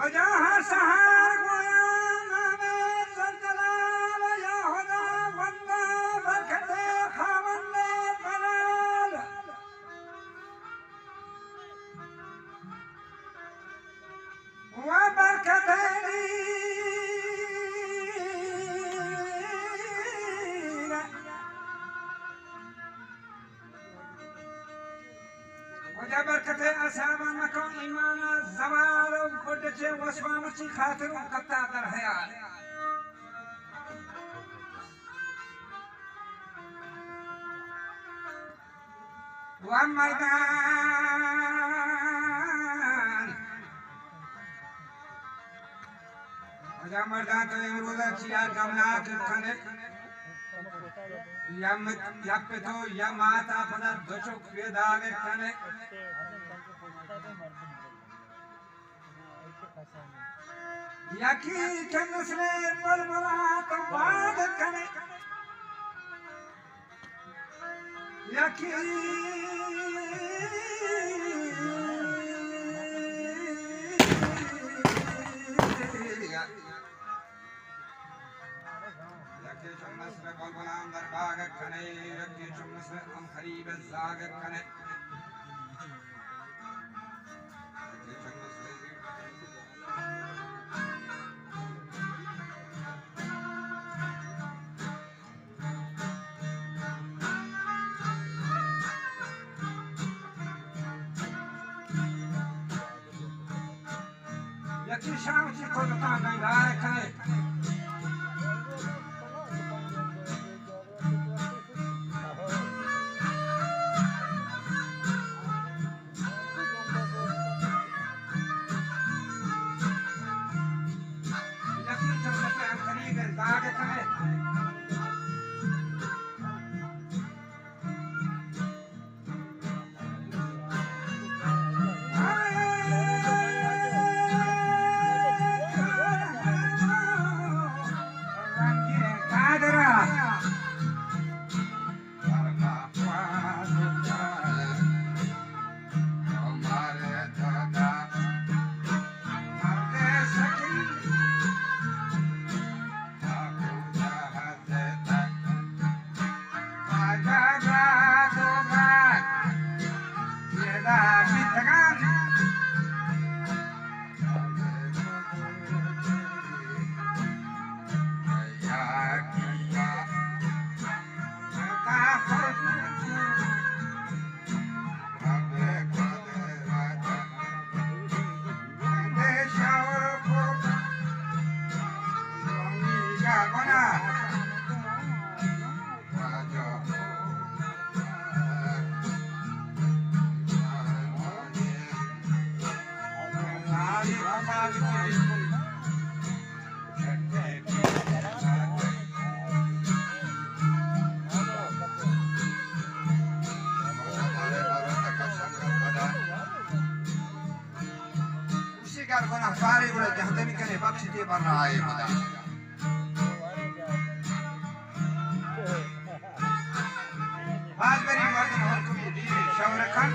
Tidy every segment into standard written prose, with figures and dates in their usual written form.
وجاه سهر ويانا زلزلال يهودا ونا بركته خامن بلال وبركته وجا بركته أصحابا مكو إيمانا زوالو بدچه وسوامچی خاطرو قطع در حیال ومردان وجا مردان تو امروزا چیا گمناک کھنے یا پتو یا ماتا پنا دچوک پیداوے کھنے یکی کنسلے بلبلات باد کنے یکی چمنسل بلبلان در باغ کنے یکی چمنسل ام خریب زاگ کنے یکی شام چی کلتان گنگار کنے सारे बड़े जहदमी कने बख्श दे बन रहा है खुदा बात करी मर्द मोहन को दी शौरखन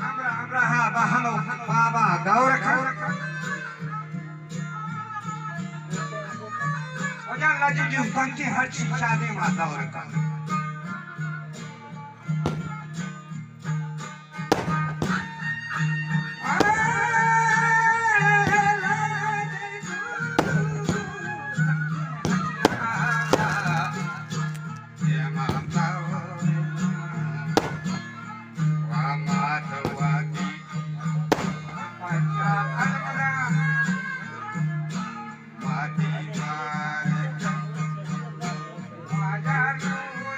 हमरा हा बहलो बाबा गौरखन ओजा लाजी जी पंची हर चीज शादी मा गौरखन Majar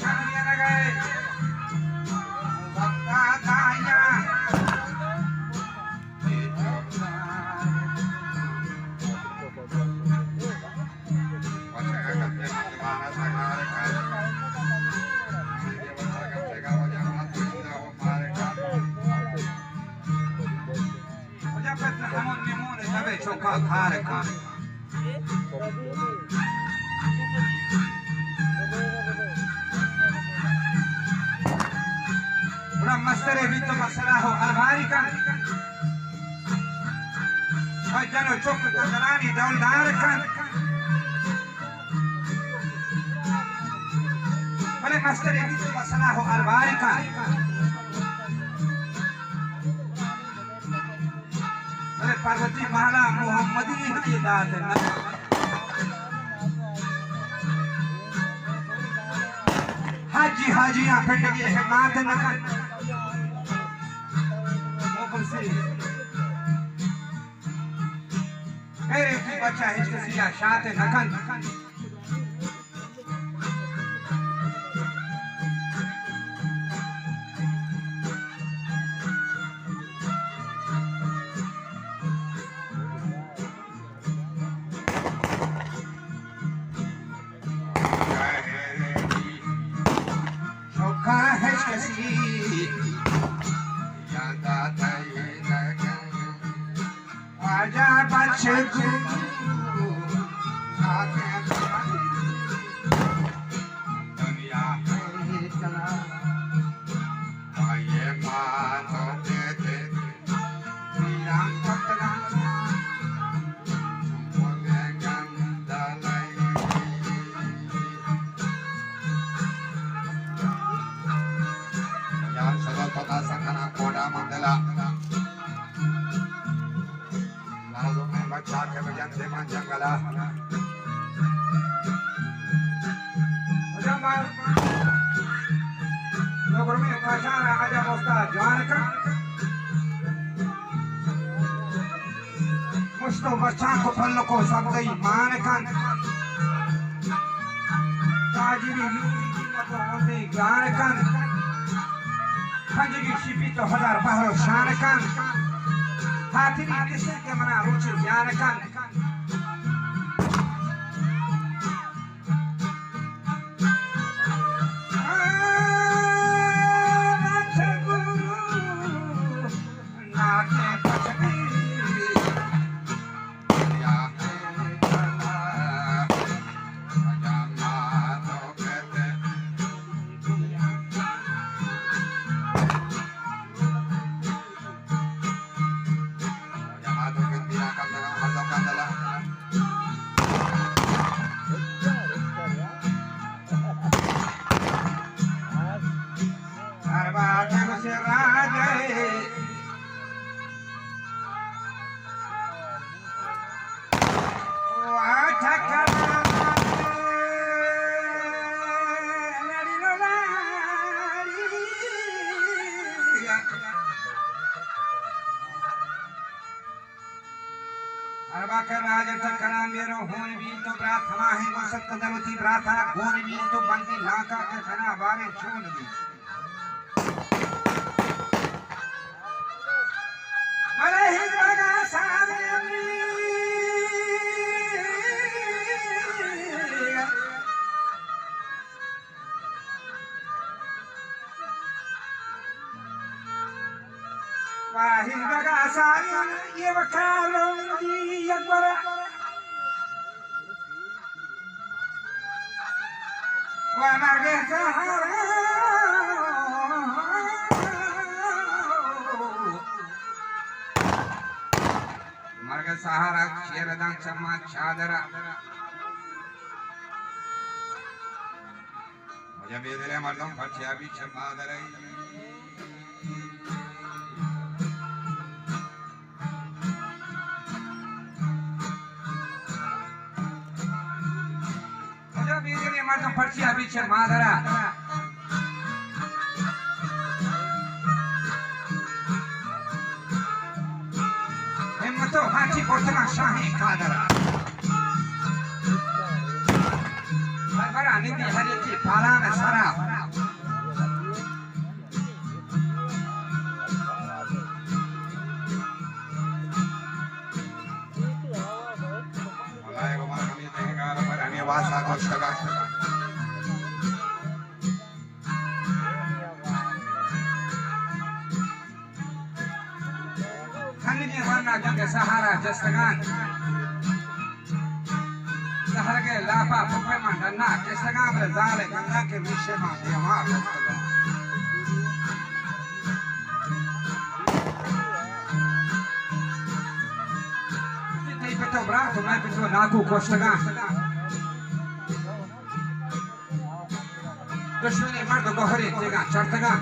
छानिए न गए वक्ता दाया चोखा खा रखा बड़ा मस्तरे भी तो मसला हो अलमारी का और जनो चोक तो दरानी दौलदार का बड़े मस्तरे भी तो मसला हो अलमारी का पार्वती माला मोहम्मदी की दात हाजी हाजी पिंड की हिमात न कर मेरे की बच्चा हिचकिया शात न कर को फल को सब दई मान कन ताजिरी लूटी की मत होते ज्ञान कन खंजरी शिपी तो हजार पहरो शान कन हाथी किसे के मना रुचि ज्ञान कन सहारा शेरदां चम्मा चादरा मुझे बेदरे मर्दों फटिया भी चम्मा दरई मुझे बेदरे मर्दों फटिया भी चम्मा दरा तो हाथी कोटना शाही कादरा बड़ा निधि हरी की पाला में सरा koştaga. Khalini warna jangke sahara jastagan. Sahara ke lapa pupe mandana jastagan berzale ganga ke mishe ma yama koştaga. Peto brato, mai peto naku koştaga. Düşmeni mardo gohri tega çartaga.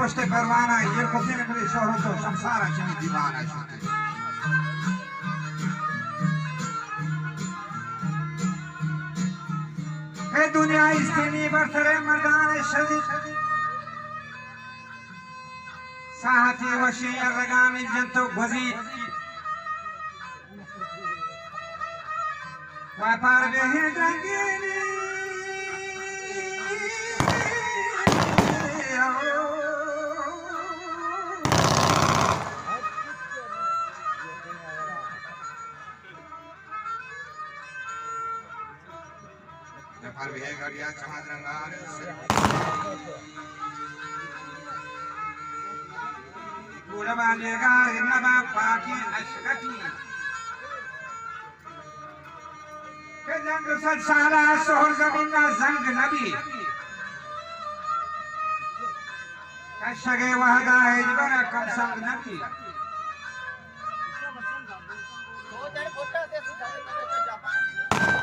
Poste pervana, yer kotine bile şohro to samsara chini divana shute. Hey dünya isteni bartere mardane shadid. Sahati washi ragami janto gazid. Vapar behe drangini. Par behe gadiya samad rangane. Pura balega naba paki ashkati. Ke jang sal sala sohor zamin na zang nabi. Kashage wahda hijbara kam sang nabi. तो जड़ फोटा से Japan